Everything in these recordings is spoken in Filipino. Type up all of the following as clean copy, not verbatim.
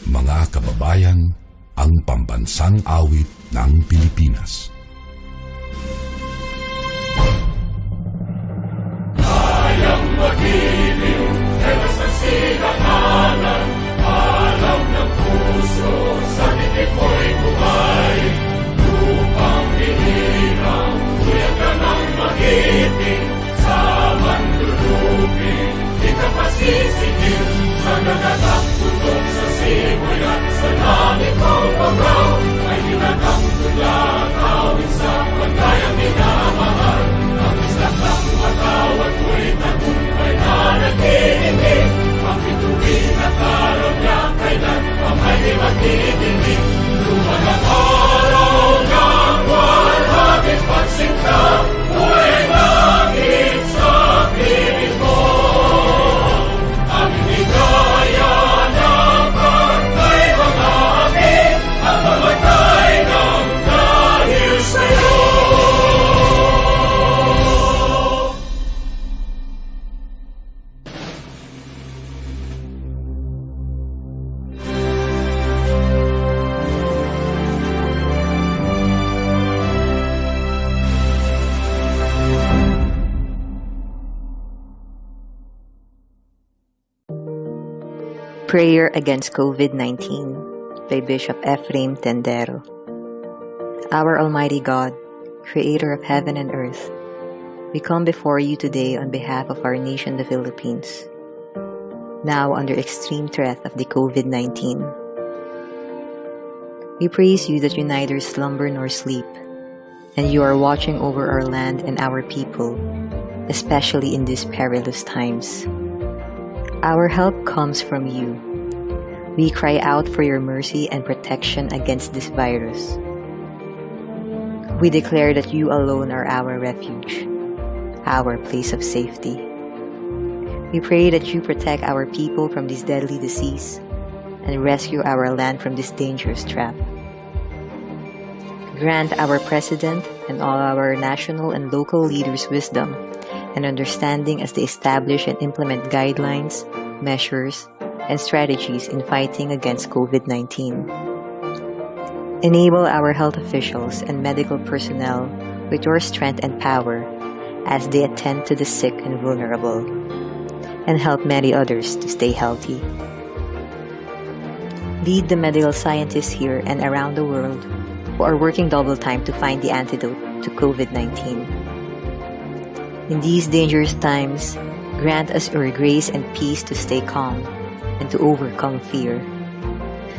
Mga kababayan, ang pambansang awit ng Pilipinas. Kayang magiliw, telas ng silanganan, alam ng puso, sa dikit mo'y buhay. Lupang hinirang, kuya ka ng magiting, sa manlulupin, di ka pasisigil, sa nagatak tutok sa simoy at sa langit mong pagkaw, ay hinagang tulad, awit sa pagkayang minamahal. Ang isang ng matawad mo'y tagumpay na nagtitindig, ang bituin at araw niya kailan pa may magtitindig. Lumagang araw ng walhaging pagsinta, buhay langit sa piling mo. Aming higaya ng pagkay mga amin, at mamatay ng dahil sa'yo. Prayer Against COVID-19 by Bishop Ephraim Tendero. Our Almighty God, Creator of heaven and earth, we come before you today on behalf of our nation, the Philippines, now under extreme threat of the COVID-19. We praise you that you neither slumber nor sleep, and you are watching over our land and our people, especially in these perilous times. Our help comes from you. We cry out for your mercy and protection against this virus. We declare that you alone are our refuge, our place of safety. We pray that you protect our people from this deadly disease and rescue our land from this dangerous trap. Grant our President and all our national and local leaders wisdom and understanding as they establish and implement guidelines, measures, and strategies in fighting against COVID-19. Enable our health officials and medical personnel with your strength and power as they attend to the sick and vulnerable, and help many others to stay healthy. Lead the medical scientists here and around the world who are working double time to find the antidote to COVID-19. In these dangerous times, grant us your grace and peace to stay calm and to overcome fear,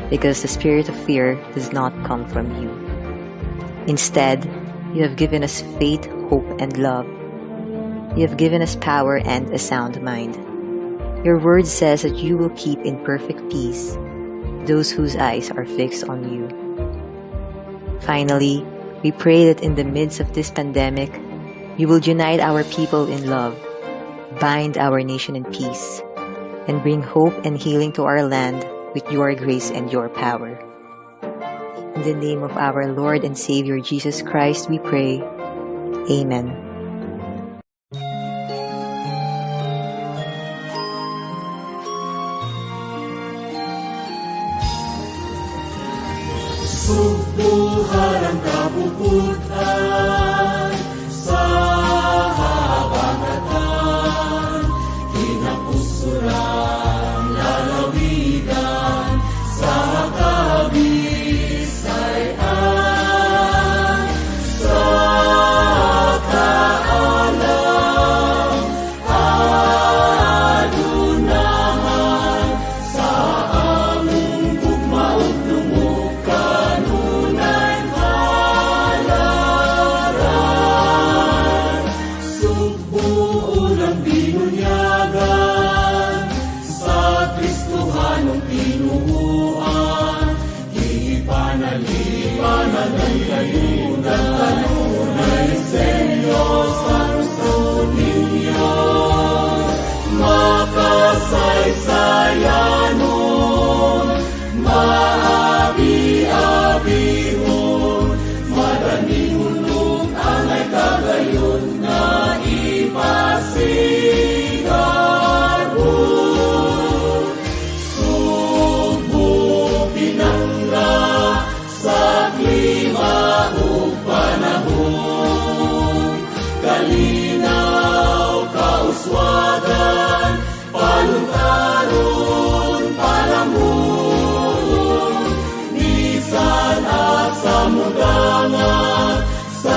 because the spirit of fear does not come from you. Instead, you have given us faith, hope, and love. You have given us power and a sound mind. Your word says that you will keep in perfect peace those whose eyes are fixed on you. Finally, we pray that in the midst of this pandemic, you will unite our people in love, bind our nation in peace, and bring hope and healing to our land with your grace and your power. In the name of our Lord and Savior Jesus Christ, we pray. Amen. Subuhan ang kabubutan sa habagatan, kinapusuran lalawigan sa kabisayan, sa kaalam adunahan, sa among bugmaog lumukan unay halaran. Subuon ang binunyagan kasaysayanon, maabi-abihon, madaning ulog ang ay kagayon na ipasigan mo. Subo pinangga sa klima o panahon, kalinaw kauswagan, paluntaron, palamon, bisan at samudangan, sa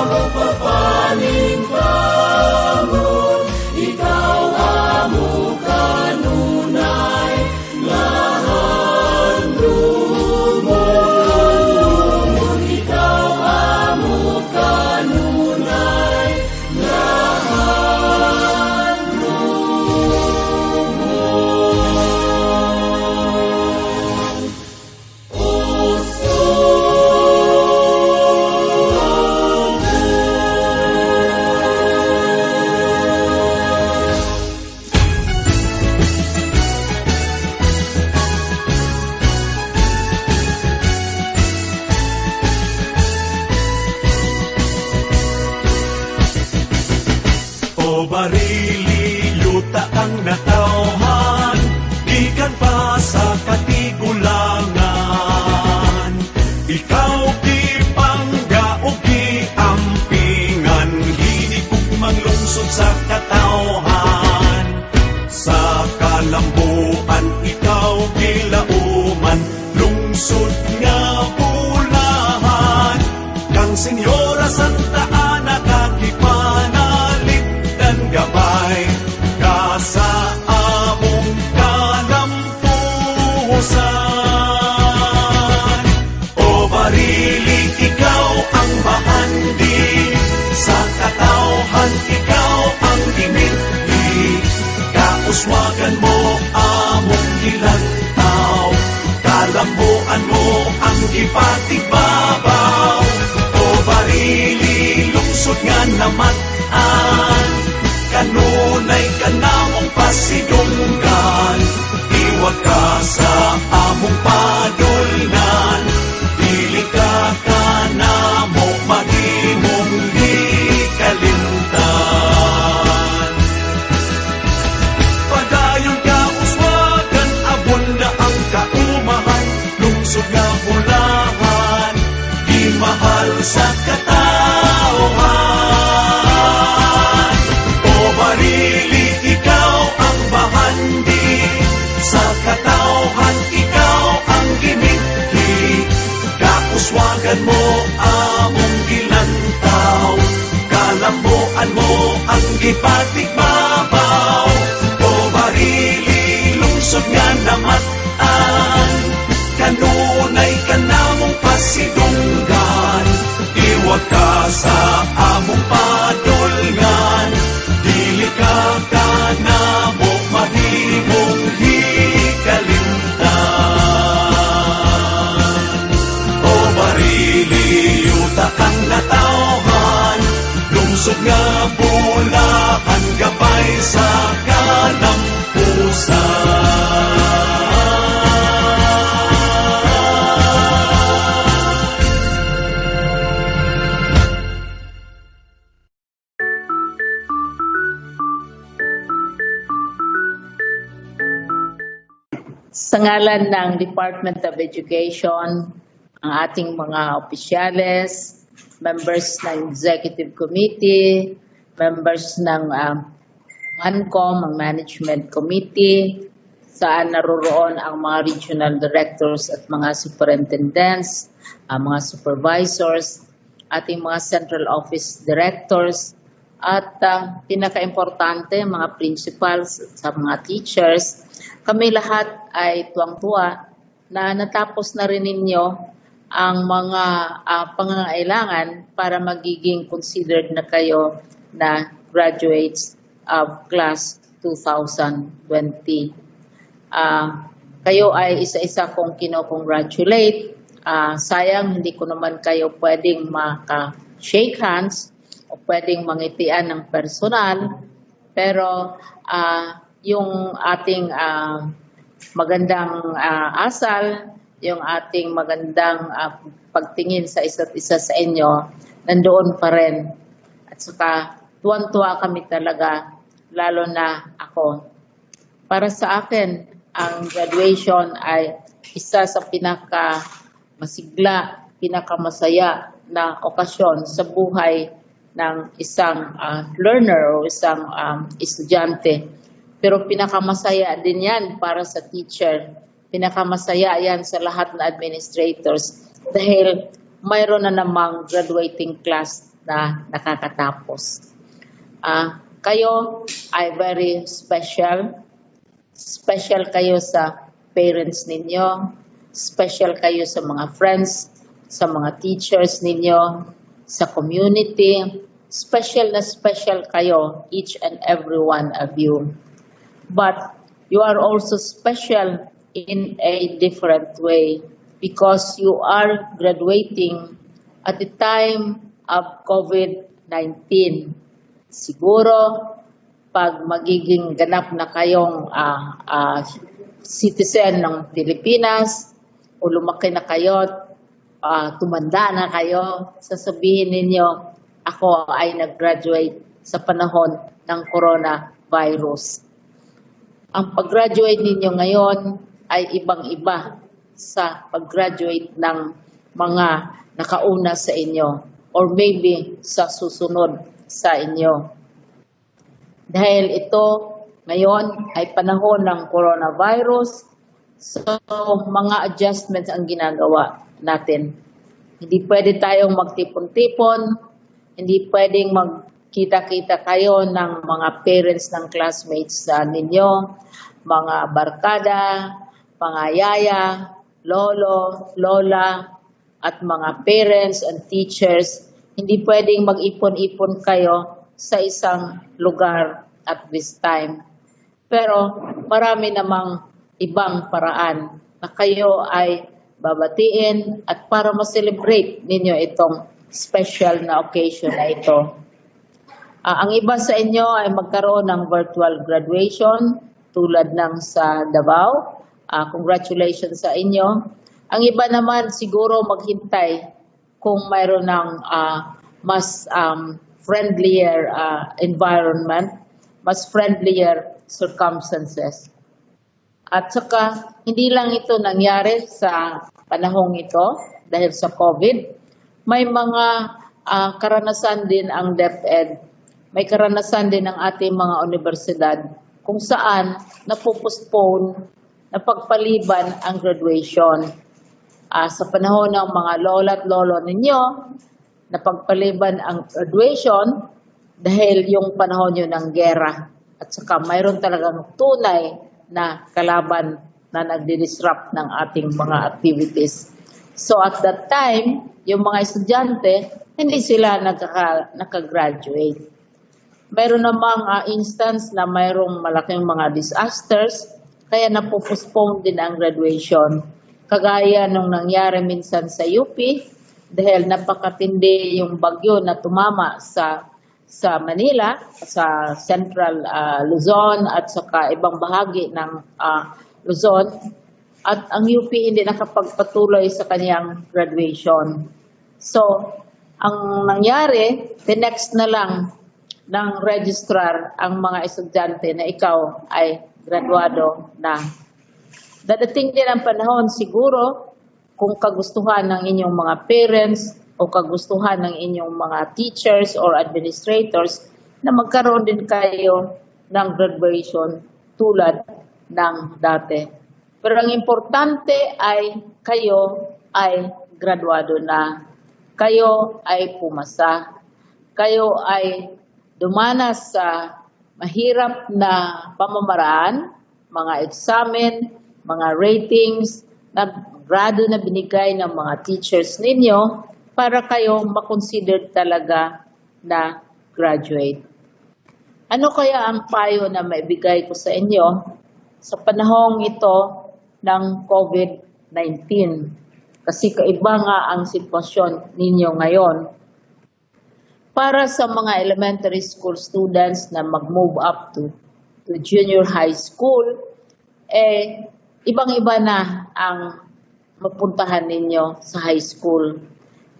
among papaning kamon, ikaw amo kanunay, lahan lumon, ikaw amo kanunay, lahan lumon. O barili, yuta ang natauhan, ikan pa sa katigulangan. Ikaw di pangga o giampingan, hinigug manglungsod sa katauhan. Sa kalambuan, ikaw gilauman, lungsod nga bulahan. Kang Senyora Santa Ana kakipanalit dan gabay ka sa among kalampusan. O barili, ikaw ang mahandi, sa katauhan ikaw ang diminti. Kauswagan mo among gilantaw, kalambuan mo ang ipatibabaw. O barili, lungsod nga naman-an, kanunay ka namong pasidunggan. Iwag ka sa among padulngan, dili ka kanamo maghimong hikalimtan. Padayon ka uswagan, abon na ang kaumahan, lungsod nga bulahan, di mahal sa katauhan. O barili, ikaw ang bahandi, sa katauhan ikaw ang giminti. Kauswagan mo among gilantaw, kalambuan mo ang gipatigbabaw. O barili, lungsod nga naman-an, kanunay ka namong pasidunggan. Iwag ka sa among padulngan, dili ka kanamo mahimong hikalimtan. O barili, yuta kang natauhan, lungsod nga bulahan, gabay sa Sa ngalan ng Department of Education, ang ating mga opisyales, members ng Executive Committee, members ng MANCOM, ang Management Committee, saan naroroon ang mga regional directors at mga superintendents, mga supervisors, ating mga central office directors, at pinaka-importante, mga principals sa mga teachers. Kami lahat ay tuwang-tuwa na natapos na rin ninyo ang mga pangangailangan para magiging considered na kayo na graduates of class 2020. Kayo ay isa-isa kong kino-congratulate. Sayang hindi ko naman kayo pwedeng maka-shake hands o pwedeng mangitian ng personal, pero yung ating magandang asal, yung ating magandang pagtingin sa isa't isa sa inyo, nandoon pa rin. At saka tuwan-tuwa kami talaga, lalo na ako. Para sa akin, ang graduation ay isa sa pinakamasigla, pinakamasaya na okasyon sa buhay ng isang learner o isang estudyante. Pero pinakamasaya din yan para sa teacher. Pinakamasaya yan sa lahat na administrators dahil mayroon na namang graduating class na nakakatapos. Kayo ay very special. Special kayo sa parents ninyo. Special kayo sa mga friends, sa mga teachers ninyo, sa community. Special na special kayo, each and every one of you. But you are also special in a different way because you are graduating at the time of COVID-19. Siguro, pag magiging ganap na kayong citizen ng Pilipinas o lumaki na kayo, tumanda na kayo, sasabihin ninyo, ako ay nag-graduate sa panahon ng coronavirus. Ang pag-graduate ninyo ngayon ay ibang-iba sa pag-graduate ng mga nakauna sa inyo or maybe sa susunod sa inyo. Dahil ito ngayon ay panahon ng coronavirus, so mga adjustments ang ginagawa natin. Hindi pwede tayong magtipon-tipon, hindi pwedeng magkita-kita kayo ng mga parents ng classmates ninyo, mga barkada, mga yaya, lolo, lola, at mga parents and teachers. Hindi pwedeng mag-ipon-ipon kayo sa isang lugar at this time. Pero marami namang ibang paraan na kayo ay babatiin at para ma-celebrate ninyo itong special na occasion na ito. Ang iba sa inyo ay magkaroon ng virtual graduation tulad ng sa Davao. Congratulations sa inyo. Ang iba naman siguro maghintay kung mayroon ng mas friendlier environment, mas friendlier circumstances. At saka, hindi lang ito nangyari sa panahong ito dahil sa COVID. May mga karanasan din ang DepEd. May karanasan din ang ating mga universidad kung saan napopostpone, napagpaliban ang graduation. Sa panahon ng mga lola at lolo ninyo, napagpaliban ang graduation dahil yung panahon yun ng gera. At saka mayroon talagang tunay na kalaban na nagdi-disrupt ng ating mga activities. So at that time, yung mga estudyante, hindi sila nakagraduate. Mayroon namang instance na mayroong malaking mga disasters, kaya napopostpone din ang graduation. Kagaya nung nangyari minsan sa UP, dahil napakatindi yung bagyo na tumama sa Manila, sa Central Luzon at saka ibang bahagi ng Luzon. At ang UP hindi nakapagpatuloy sa kanyang graduation. So, ang nangyari, the next na lang ng registrar ang mga estudyante na ikaw ay graduado na. Dadating din ang panahon siguro kung kagustuhan ng inyong mga parents o kagustuhan ng inyong mga teachers or administrators na magkaroon din kayo ng graduation tulad ng dati. Pero ang importante ay kayo ay graduado na. Kayo ay pumasa. Kayo ay dumanas sa mahirap na pamamaraan, mga examen, mga ratings, na grado na binigay ng mga teachers ninyo para kayo makonsider talaga na graduate. Ano kaya ang payo na maibigay ko sa inyo sa panahong ito ng COVID-19? Kasi kaiba nga ang sitwasyon ninyo ngayon. Para sa mga elementary school students na mag-move up to to junior high school, ibang-iba na ang mapuntahan ninyo sa high school.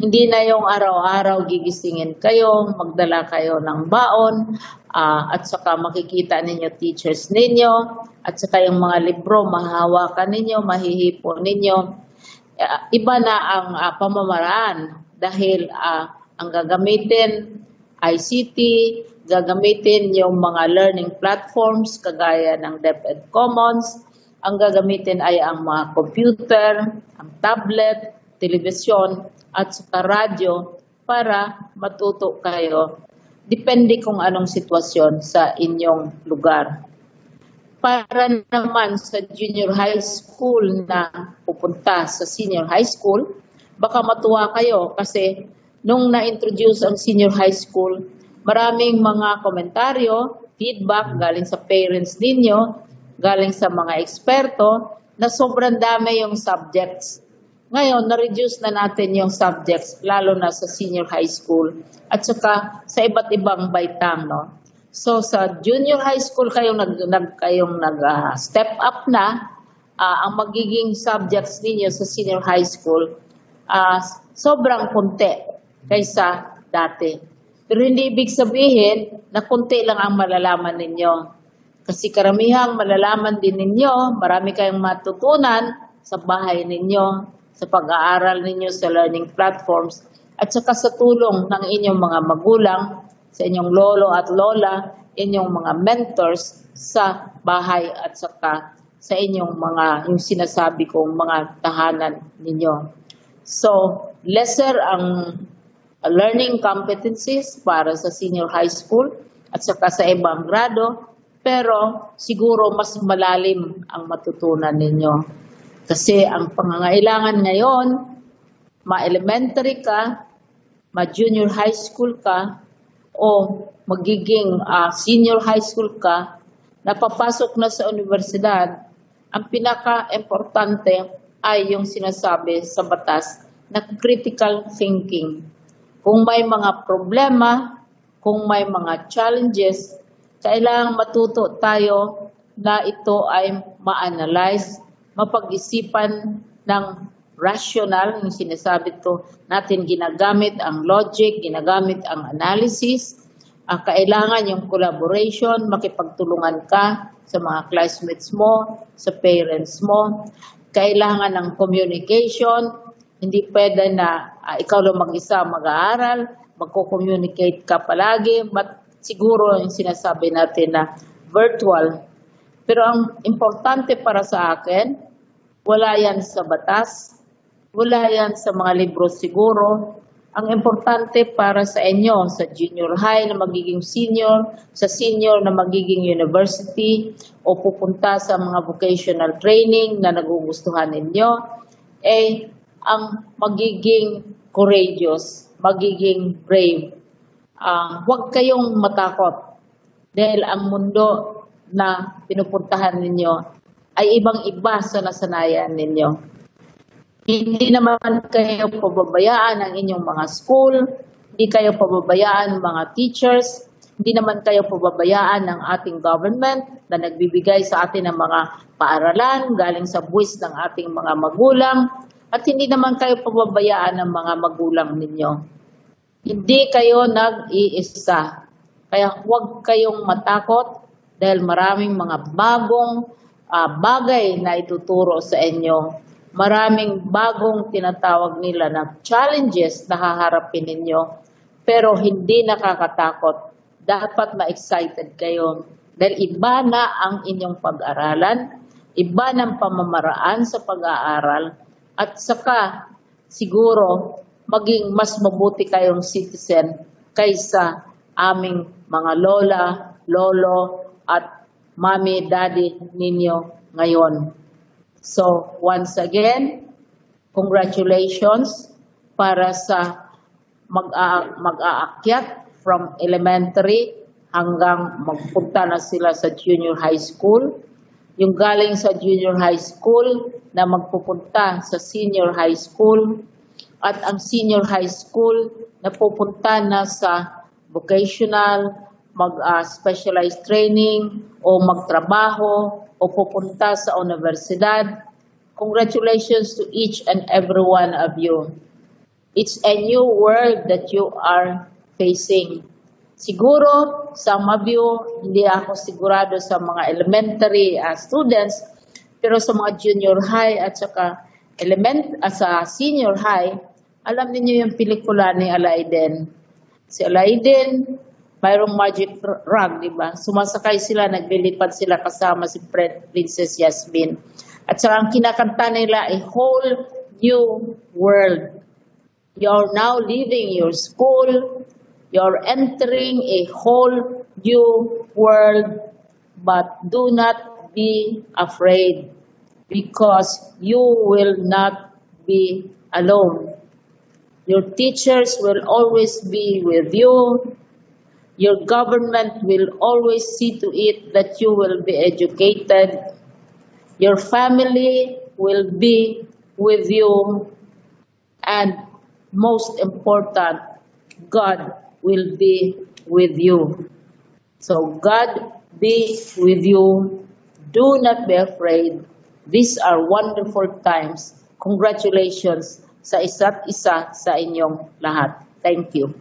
Hindi na yung araw-araw gigisingin kayo, magdala kayo ng baon, at saka makikita ninyo teachers ninyo, at saka yung mga libro mahahawakan ninyo, mahihipo ninyo. Iba na ang pamamaraan dahil ang gagamitin ICT, gagamitin yung mga learning platforms kagaya ng DepEd Commons, ang gagamitin ay ang mga computer, ang tablet, telebisyon, at saka radyo para matuto kayo. Depende kung anong sitwasyon sa inyong lugar. Para naman sa junior high school na pupunta sa senior high school, baka matuwa kayo kasi nung na-introduce ang senior high school, maraming mga komentaryo, feedback galing sa parents ninyo, galing sa mga eksperto, na sobrang dami yung subjects. Ngayon, na-reduce na natin yung subjects, lalo na sa senior high school, at saka sa iba't ibang baitang, no? So, sa junior high school kayong nag-step up na, ang magiging subjects ninyo sa senior high school, sobrang konti kaysa dati. Pero hindi ibig sabihin na konti lang ang malalaman ninyo. Kasi karamihang malalaman din ninyo, marami kayong matutunan sa bahay ninyo, sa pag-aaral ninyo sa learning platforms, at saka sa tulong ng inyong mga magulang, sa inyong lolo at lola, inyong mga mentors sa bahay at saka sa inyong yung sinasabi kong mga tahanan ninyo. So, lesser ang learning competencies para sa senior high school at saka sa ibang grado, pero siguro mas malalim ang matutunan ninyo. Kasi ang pangangailangan ngayon, ma-elementary ka, ma-junior high school ka, o magiging senior high school ka, napapasok na sa universidad, ang pinaka-importante ay yung sinasabi sa batas na critical thinking. Kung may mga problema, kung may mga challenges, kailangang matuto tayo na ito ay ma-analyze, mapag-isipan ng rational, yung sinasabi to natin, ginagamit ang logic, ginagamit ang analysis, kailangan yung collaboration, makipagtulungan ka sa mga classmates mo, sa parents mo, kailangan ng communication, hindi pwede na ikaw lang mag-isa mag-aaral, magko-communicate ka palagi, but siguro yung sinasabi natin na virtual. Pero ang importante para sa akin, wala yan sa batas, wala yan sa mga libro siguro. Ang importante para sa inyo, sa junior high na magiging senior, sa senior na magiging university, o pupunta sa mga vocational training na nagugustuhan ninyo, ang magiging courageous, magiging brave. Huwag kayong matakot dahil ang mundo na pinupuntahan ninyo ay ibang-iba sa nasanayan ninyo. Hindi naman kayo pababayaan ng inyong mga school, hindi kayo pababayaan ng mga teachers, hindi naman kayo pababayaan ng ating government na nagbibigay sa atin ng mga paaralan galing sa buwis ng ating mga magulang, at hindi naman kayo pababayaan ng mga magulang ninyo. Hindi kayo nag-iisa. Kaya huwag kayong matakot dahil maraming mga bagong bagay na ituturo sa inyo. Maraming bagong tinatawag nila na challenges na haharapin ninyo. Pero hindi nakakatakot. Dapat ma-excited kayo. Dahil iba na ang inyong pag-aralan, iba ng pamamaraan sa pag-aaral, at saka siguro maging mas mabuti kayong citizen kaysa aming mga lola, lolo, at mommy, daddy ninyo ngayon. So, once again, congratulations para sa mag-aakyat from elementary hanggang magpunta na sila sa junior high school. Yung galing sa junior high school na magpupunta sa senior high school, at ang senior high school na pupunta na sa vocational, mag-specialized training o magtrabaho o pupunta sa universidad. Congratulations to each and every one of you. It's a new world that you are facing. Siguro, some of you, hindi ako sigurado sa mga elementary students, pero sa mga junior high at saka sa senior high, alam niyo yung pelikula ni Aladdin. Si Aladdin, mayroong magic rug, di ba? Sumasakay sila, naglilipad sila kasama si Princess Yasmin. At saka ang kinakanta nila, a whole new world. You're now leaving your school, you're entering a whole new world, but do not be afraid because you will not be alone. Your teachers will always be with you. Your government will always see to it that you will be educated. Your family will be with you. And most important, God will be with you. So God be with you. Do not be afraid. These are wonderful times. Congratulations sa isa't isa sa inyong lahat. Thank you.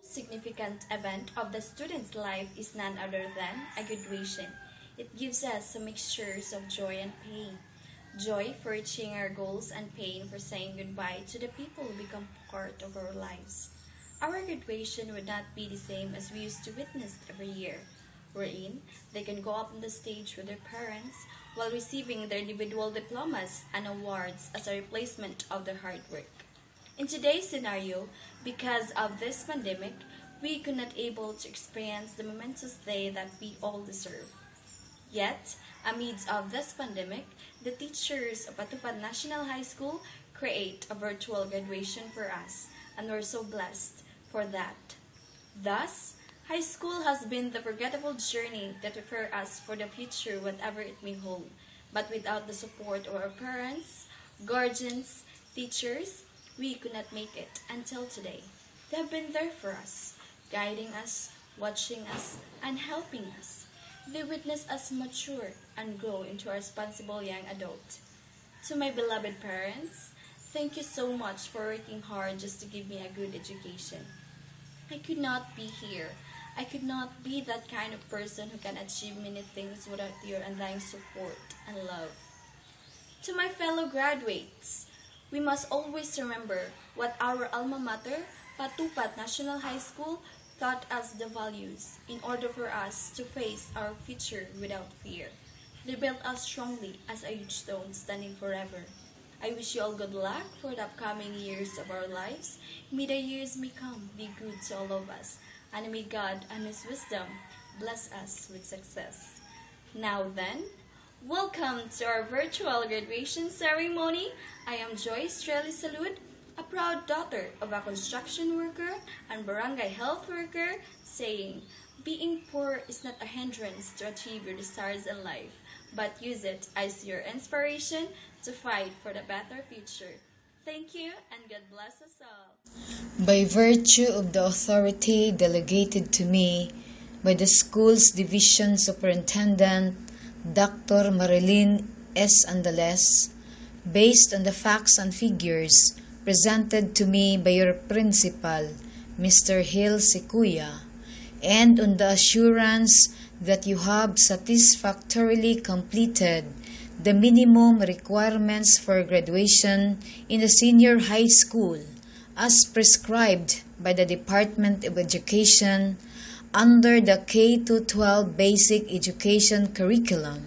Significant event of the student's life is none other than a graduation. It gives us a mixture of joy and pain. Joy for reaching our goals and pain for saying goodbye to the people who become part of our lives. Our graduation would not be the same as we used to witness every year, wherein they can go up on the stage with their parents while receiving their individual diplomas and awards as a replacement of their hard work. In today's scenario, because of this pandemic, we could not able to experience the momentous day that we all deserve. Yet, amidst of this pandemic, the teachers of Patupad National High School create a virtual graduation for us, and we're so blessed for that. Thus, high school has been the forgettable journey that prepares us for the future, whatever it may hold. But without the support of our parents, guardians, teachers, we could not make it until today. They have been there for us, guiding us, watching us, and helping us. They witness us mature and grow into a responsible young adult. To my beloved parents, thank you so much for working hard just to give me a good education. I could not be here. I could not be that kind of person who can achieve many things without your undying support and love. To my fellow graduates, we must always remember what our alma mater, Patupad National High School, taught us the values in order for us to face our future without fear. They built us strongly as a huge stone standing forever. I wish you all good luck for the upcoming years of our lives. May the years may come be good to all of us, and may God and His wisdom bless us with success. Now then, welcome to our virtual graduation ceremony. I am Joyce Trelli Salud, a proud daughter of a construction worker and barangay health worker, saying, being poor is not a hindrance to achieve your desires in life, but use it as your inspiration to fight for the better future. Thank you, and God bless us all. By virtue of the authority delegated to me by the school's division superintendent, Dr. Marilyn S. Andales, based on the facts and figures presented to me by your principal, Mr. Hill Sikuya, and on the assurance that you have satisfactorily completed the minimum requirements for graduation in the senior high school as prescribed by the Department of Education under the K-12 Basic Education Curriculum.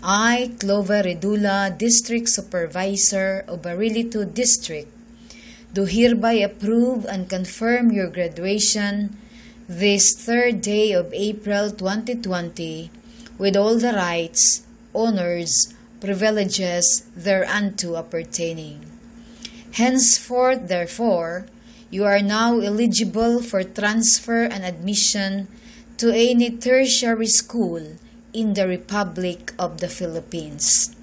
I, Clover Redula, District Supervisor of Barilito District, do hereby approve and confirm your graduation this 3rd day of April 2020 with all the rights, honors, privileges thereunto appertaining. Henceforth, therefore, you are now eligible for transfer and admission to any tertiary school in the Republic of the Philippines.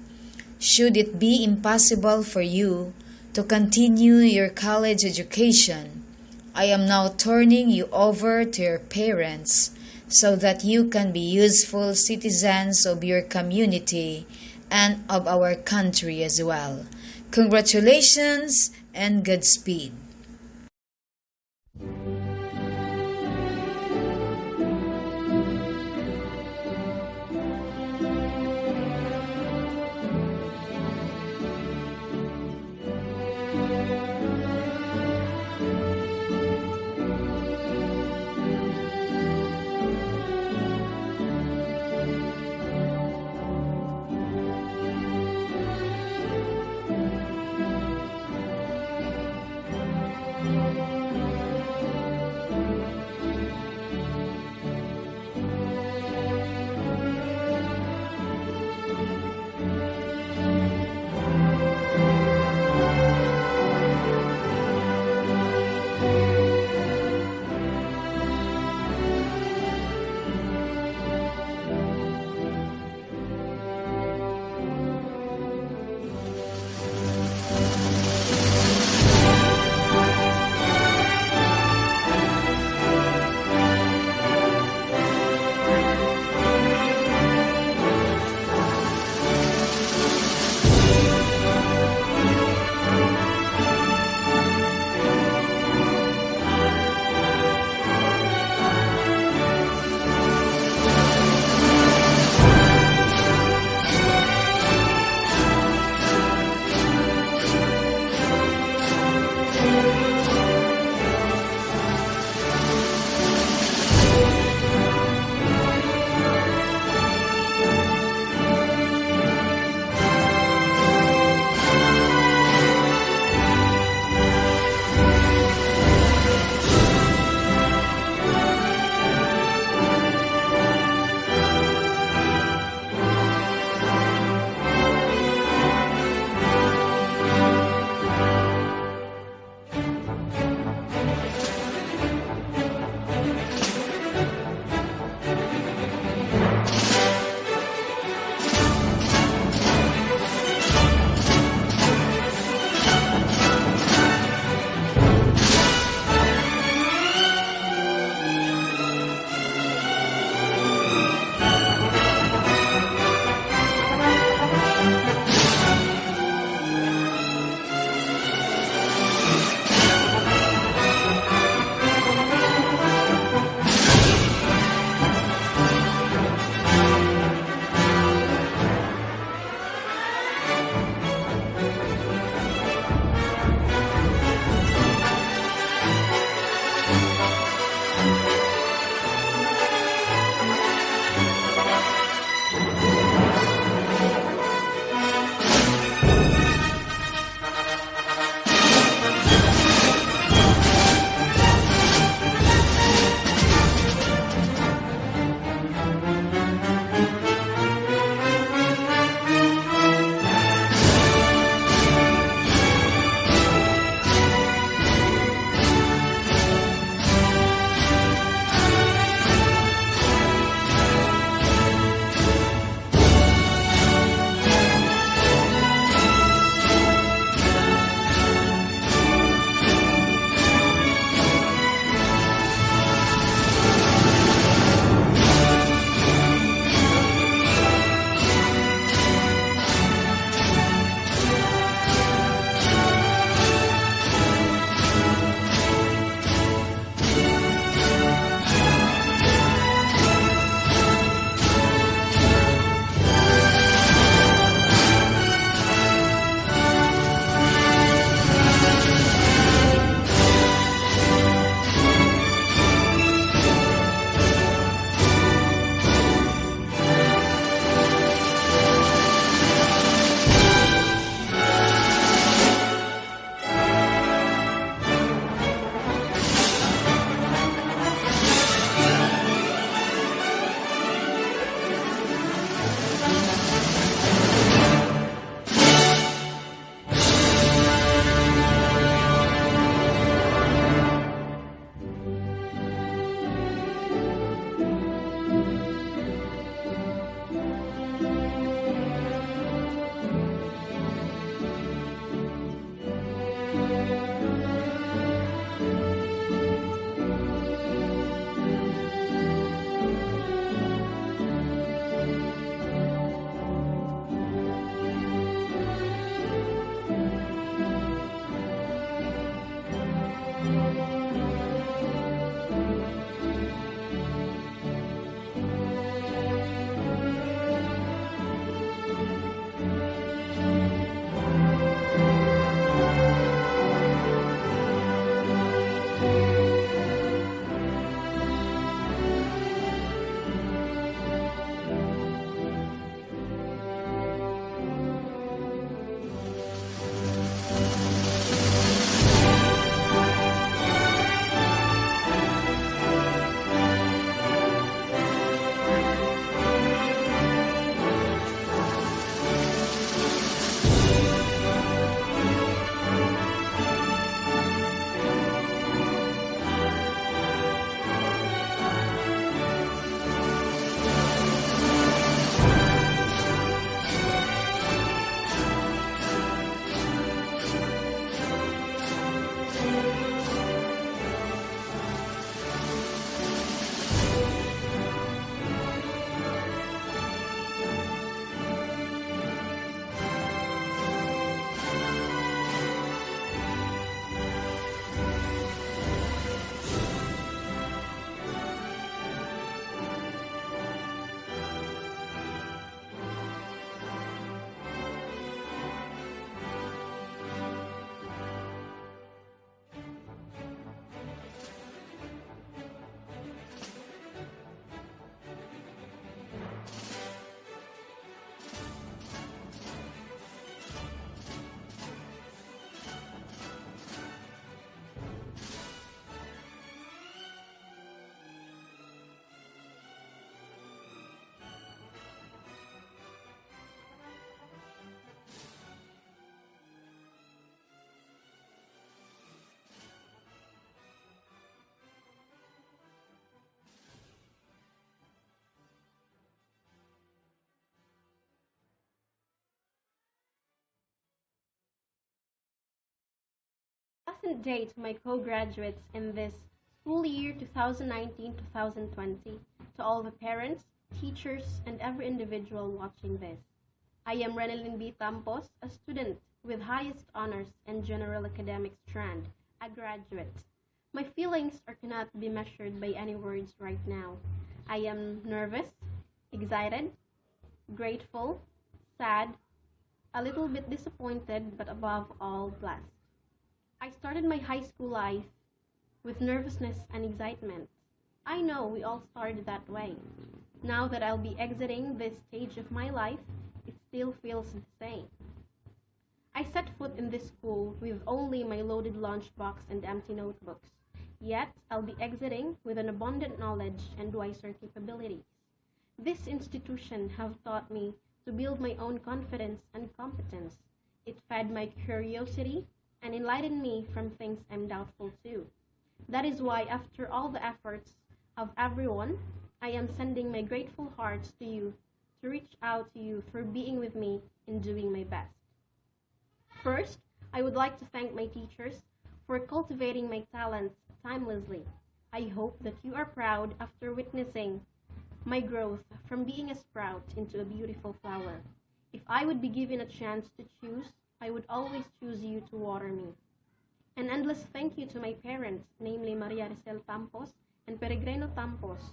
Should it be impossible for you to continue your college education. I am now turning you over to your parents so that you can be useful citizens of your community and of our country as well. Congratulations and Godspeed. important day to my co-graduates in this school year 2019-2020, to all the parents, teachers, and every individual watching this. I am Renelyn B. Tampos, a student with highest honors and general academic strand, a graduate. My feelings cannot be measured by any words right now. I am nervous, excited, grateful, sad, a little bit disappointed, but above all, blessed. I started my high school life with nervousness and excitement. I know we all started that way. Now that I'll be exiting this stage of my life, it still feels the same. I set foot in this school with only my loaded lunchbox and empty notebooks. Yet, I'll be exiting with an abundant knowledge and wiser capabilities. This institution have taught me to build my own confidence and competence. It fed my curiosity and enlightened me from things I'm doubtful to. That is why, after all the efforts of everyone, I am sending my grateful hearts to you to reach out to you for being with me in doing my best. First, I would like to thank my teachers for cultivating my talents timelessly. I hope that you are proud after witnessing my growth from being a sprout into a beautiful flower. If I would be given a chance to choose, I would always choose you to water me. An endless thank you to my parents, namely Maria Ricel Tampos and Peregrino Tampos,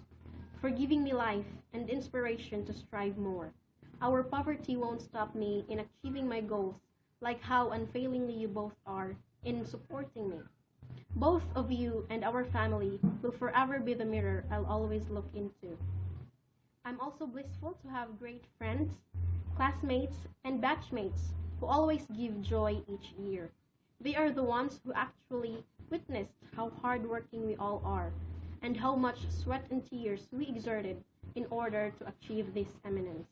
for giving me life and inspiration to strive more. Our poverty won't stop me in achieving my goals, like how unfailingly you both are in supporting me. Both of you and our family will forever be the mirror I'll always look into. I'm also blissful to have great friends, classmates, and batchmates who always give joy each year. They are the ones who actually witnessed how hardworking we all are and how much sweat and tears we exerted in order to achieve this eminence.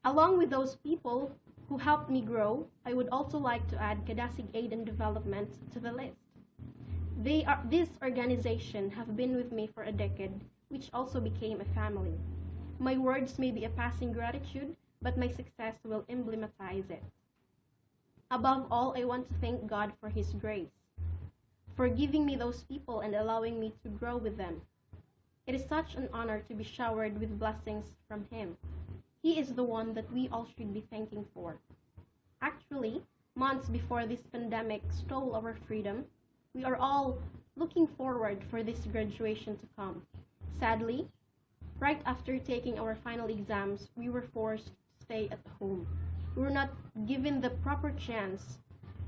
Along with those people who helped me grow, I would also like to add Kadasig Aid and Development to the list. This organization have been with me for a decade, which also became a family. My words may be a passing gratitude, but my success will emblematize it. Above all, I want to thank God for His grace, for giving me those people and allowing me to grow with them. It is such an honor to be showered with blessings from Him. He is the one that we all should be thanking for. Actually, months before this pandemic stole our freedom, we are all looking forward for this graduation to come. Sadly, right after taking our final exams, we were forced to stay at home. We were not given the proper chance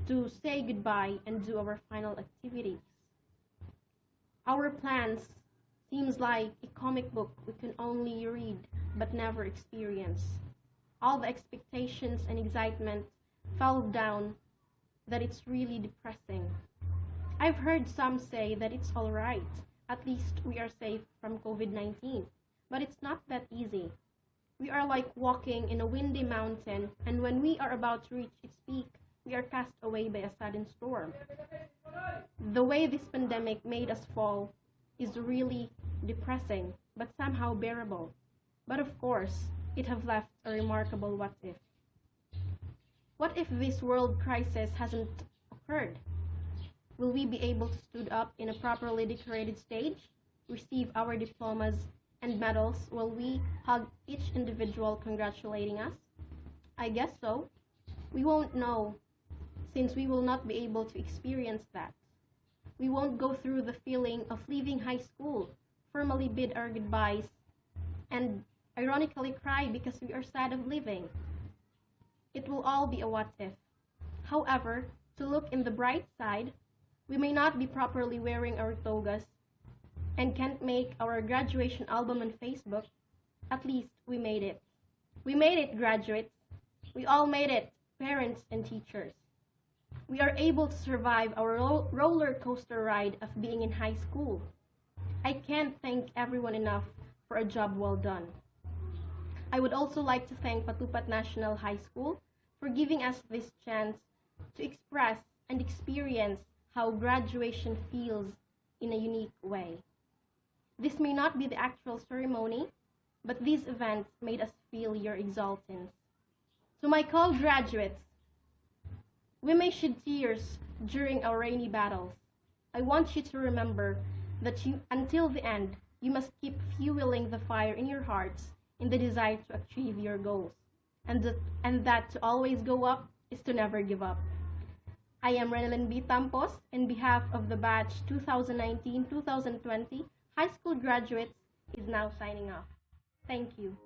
to say goodbye and do our final activities. Our plans seems like a comic book we can only read but never experience. All the expectations and excitement fell down that it's really depressing. I've heard some say that it's all right. At least we are safe from COVID-19. But it's not that easy. We are like walking in a windy mountain, and when we are about to reach its peak, we are cast away by a sudden storm. The way this pandemic made us fall is really depressing, but somehow bearable. But of course, it have left a remarkable what if. What if this world crisis hasn't occurred? Will we be able to stood up in a properly decorated stage, receive our diplomas and medals while we hug each individual congratulating us? I guess so. We won't know, since we will not be able to experience that. We won't go through the feeling of leaving high school, formally bid our goodbyes, and ironically cry because we are sad of leaving. It will all be a what if. However, to look in the bright side, we may not be properly wearing our togas and can't make our graduation album on Facebook. At least we made it. We made it, graduates. We all made it, parents and teachers. We are able to survive our roller coaster ride of being in high school. I can't thank everyone enough for a job well done. I would also like to thank Patupat National High School for giving us this chance to express and experience how graduation feels in a unique way. This may not be the actual ceremony, but these events made us feel your exultance. To my co-graduates, we may shed tears during our rainy battles. I want you to remember that until the end, you must keep fueling the fire in your hearts in the desire to achieve your goals, and that to always go up is to never give up. I am Renelyn B. Tampos, in behalf of the batch 2019-2020 high school graduates, is now signing off. Thank you.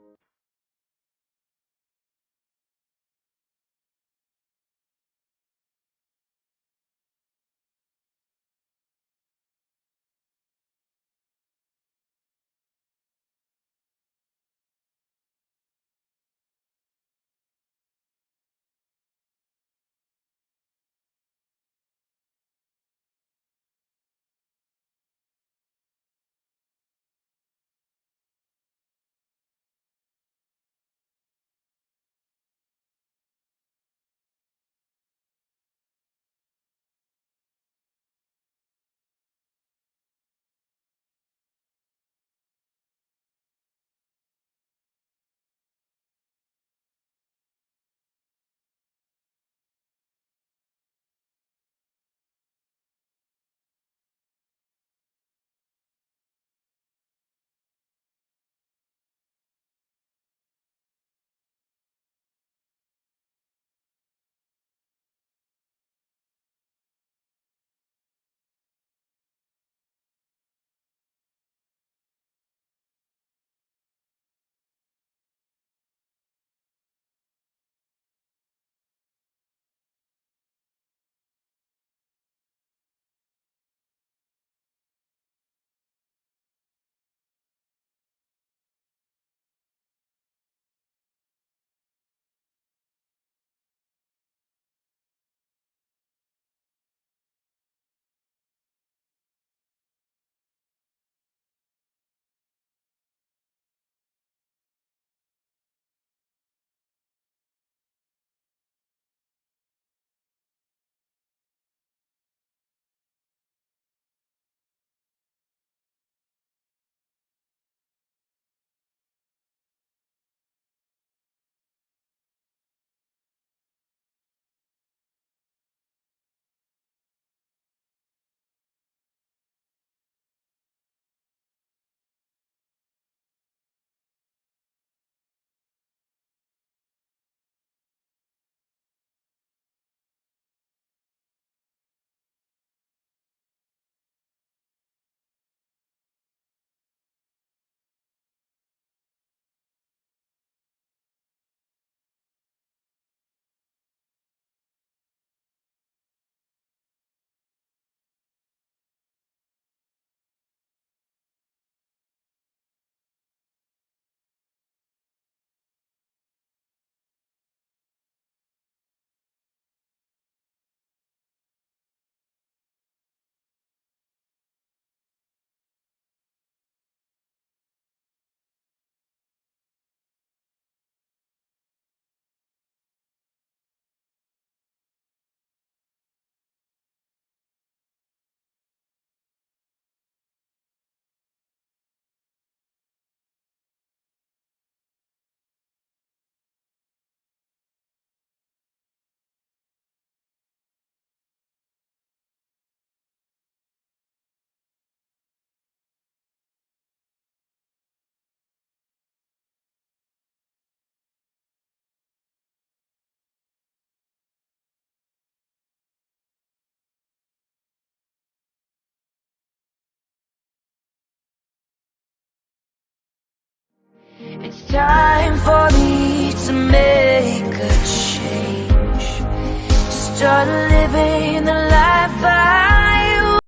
It's time for me to make a change. Start living the life I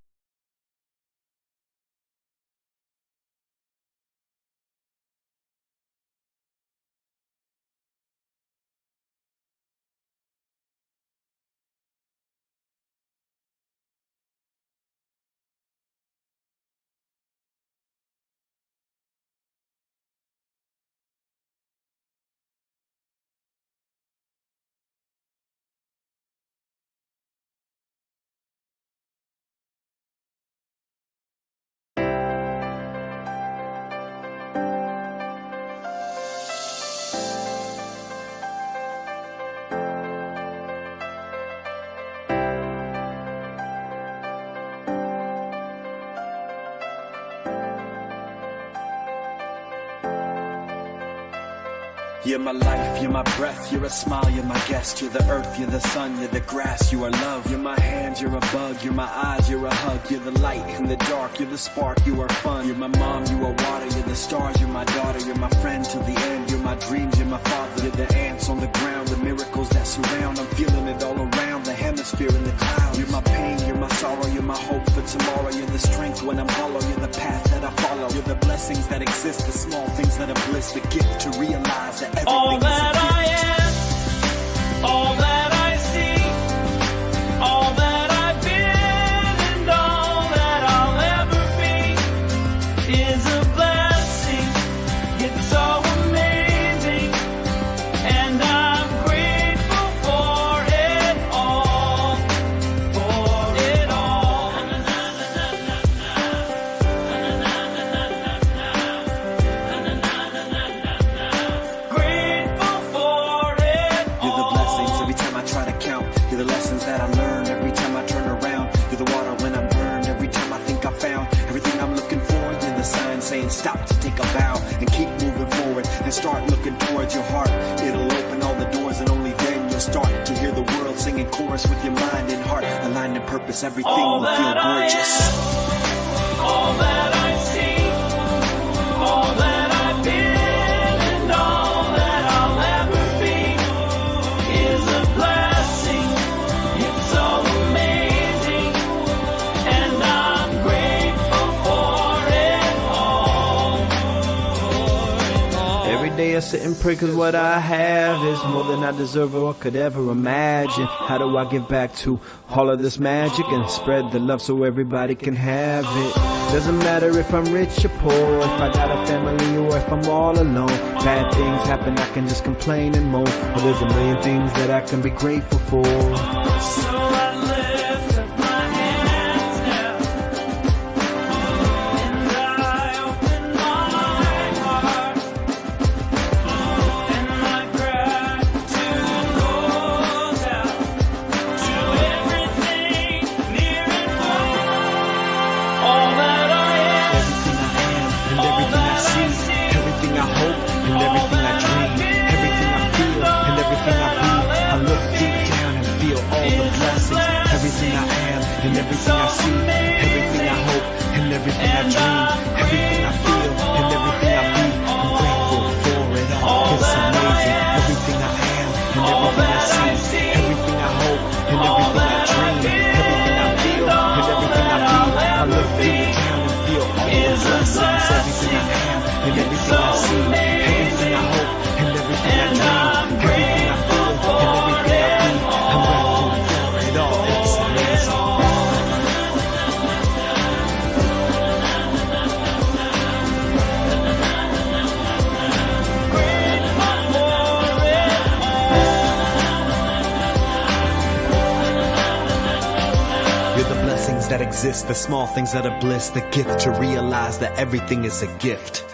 You're my life, you're my breath, you're a smile, you're my guest. You're the earth, you're the sun, you're the grass, you are love. You're my hands, you're a bug, you're my eyes, you're a hug. You're the light in the dark, you're the spark, you are fun. You're my mom, you are water, you're the stars, you're my daughter. You're my friend till the end, you're my dreams, you're my father. You're the ants on the ground, the miracles that surround. I'm feeling it all around, the hemisphere in the clouds. You're my pain, you're my sorrow, you're my hope for tomorrow. You're the strength when I'm hollow, you're the path that I follow. You're the blessings that exist, the small things that are bliss. The gift to realize that everything All is a that gift. I am, all that I see, all that I've been, and all that I'll ever be is a blessing. It's so amazing, and I'm grateful for it all, for it all. Grateful for it all. You're the blessings every time I try to count. You're the lessons that I learn every time I turn around. You're the water when I'm burned every time I think I found everything I'm looking for. You're the sign saying stop to take a bow and keep moving forward and start looking towards your heart. It'll open all the doors and only then you'll start to hear the world singing chorus with your mind and heart. Aligned in purpose, everything All will feel that I gorgeous. am, all that I see, all that I've been, and all that I'll ever be is a blessing. It's so amazing, and I'm grateful for it all. Every day I sit and pray cause what I have is more than I deserve or could ever imagine. How do I give back to all of this magic and spread the love so everybody can have it? Doesn't matter if I'm rich or poor, if I got a family or if I'm all alone. Bad things happen, I can just complain and moan. But there's a million things that I can be grateful for. So I lift up my hands now, and I open my heart, and my gratitude goes out to everything near and far. All that I am, Everything I am and everything I see, everything I hope and everything I dream, everything I feel and everything I be. I look deep down and feel all the blessings. Everything I am and everything I see, everything I hope and everything I dream, everything I feel and everything I be. I'm grateful for it all. It's amazing. Everything I am and everything I see, everything I hope and everything I dream, everything I feel and everything I be. I look deep down and feel all the blessings. Everything I am and everything I see, everything I hope and everything I dream, everything I feel and everything I be. I'm grateful for it all. It's amazing. You're the blessings that exist, the small things that are bliss, the gift to realize that everything is a gift.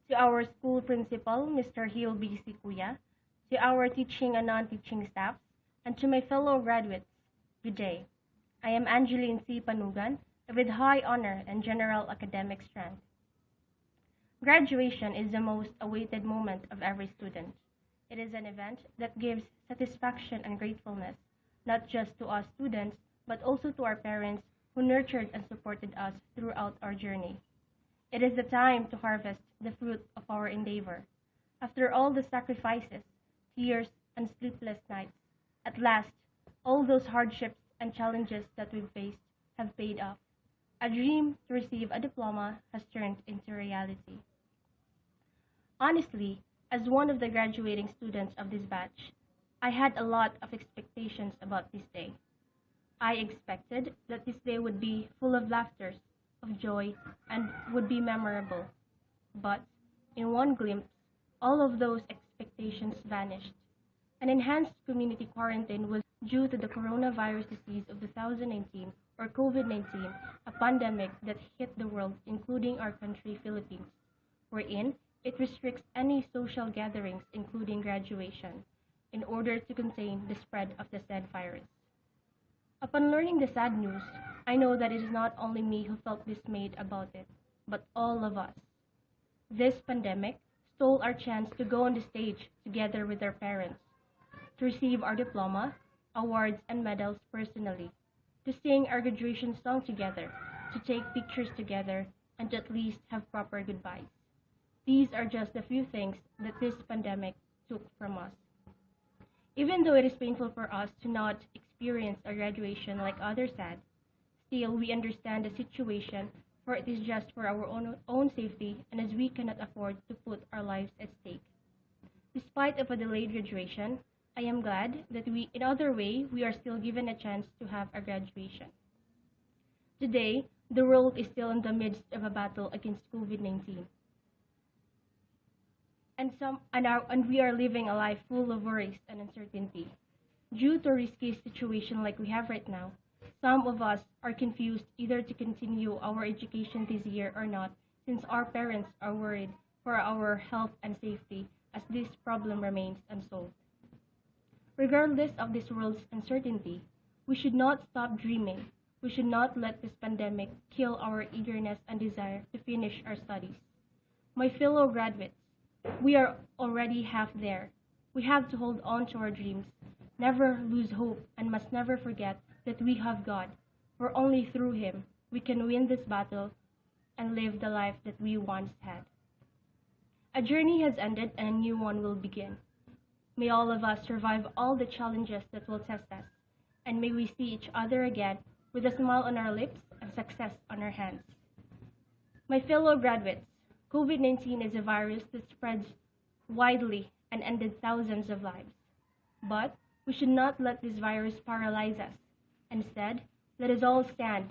To our school principal, Mr. Hil B. Kuya, to our teaching and non-teaching staff, and to my fellow graduates, good day. I am Angeline C. Panugan, with high honor and general academic strength. Graduation is the most awaited moment of every student. It is an event that gives satisfaction and gratefulness, not just to us students, but also to our parents who nurtured and supported us throughout our journey. It is the time to harvest the fruit of our endeavor. After all the sacrifices, tears, and sleepless nights, at last, all those hardships and challenges that we've faced have paid off. A dream to receive a diploma has turned into reality. Honestly, as one of the graduating students of this batch, I had a lot of expectations about this day. I expected that this day would be full of laughter, of joy, and would be memorable. But, in one glimpse, all of those expectations vanished. An enhanced community quarantine was due to the coronavirus disease of 2019 or COVID-19, a pandemic that hit the world, including our country, Philippines, wherein it restricts any social gatherings, including graduation, in order to contain the spread of the said virus. Upon learning the sad news, I know that it is not only me who felt dismayed about it, but all of us. This pandemic stole our chance to go on the stage together with our parents, to receive our diploma, awards, and medals personally, to sing our graduation song together, to take pictures together, and to at least have proper goodbyes. These are just a few things that this pandemic took from us. Even though it is painful for us to not experience a graduation like others had, still we understand the situation, for it is just for our own safety and as we cannot afford to put our lives at stake. Despite of a delayed graduation, I am glad that in other way, we are still given a chance to have a graduation. Today, the world is still in the midst of a battle against COVID-19. And we are living a life full of worries and uncertainty. Due to a risky situation like we have right now, some of us are confused either to continue our education this year or not, since our parents are worried for our health and safety as this problem remains unsolved. Regardless of this world's uncertainty, we should not stop dreaming. We should not let this pandemic kill our eagerness and desire to finish our studies. My fellow graduates, we are already half there. We have to hold on to our dreams, never lose hope, and must never forget that we have God, for only through Him we can win this battle and live the life that we once had. A journey has ended and a new one will begin. May all of us survive all the challenges that will test us, and may we see each other again with a smile on our lips and success on our hands. My fellow graduates, COVID-19 is a virus that spreads widely and ended thousands of lives. But we should not let this virus paralyze us. Instead, let us all stand,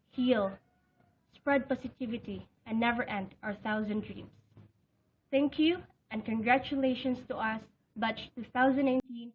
heal, spread positivity, and never end our thousand dreams. Thank you and congratulations to us, batch 2019-2020.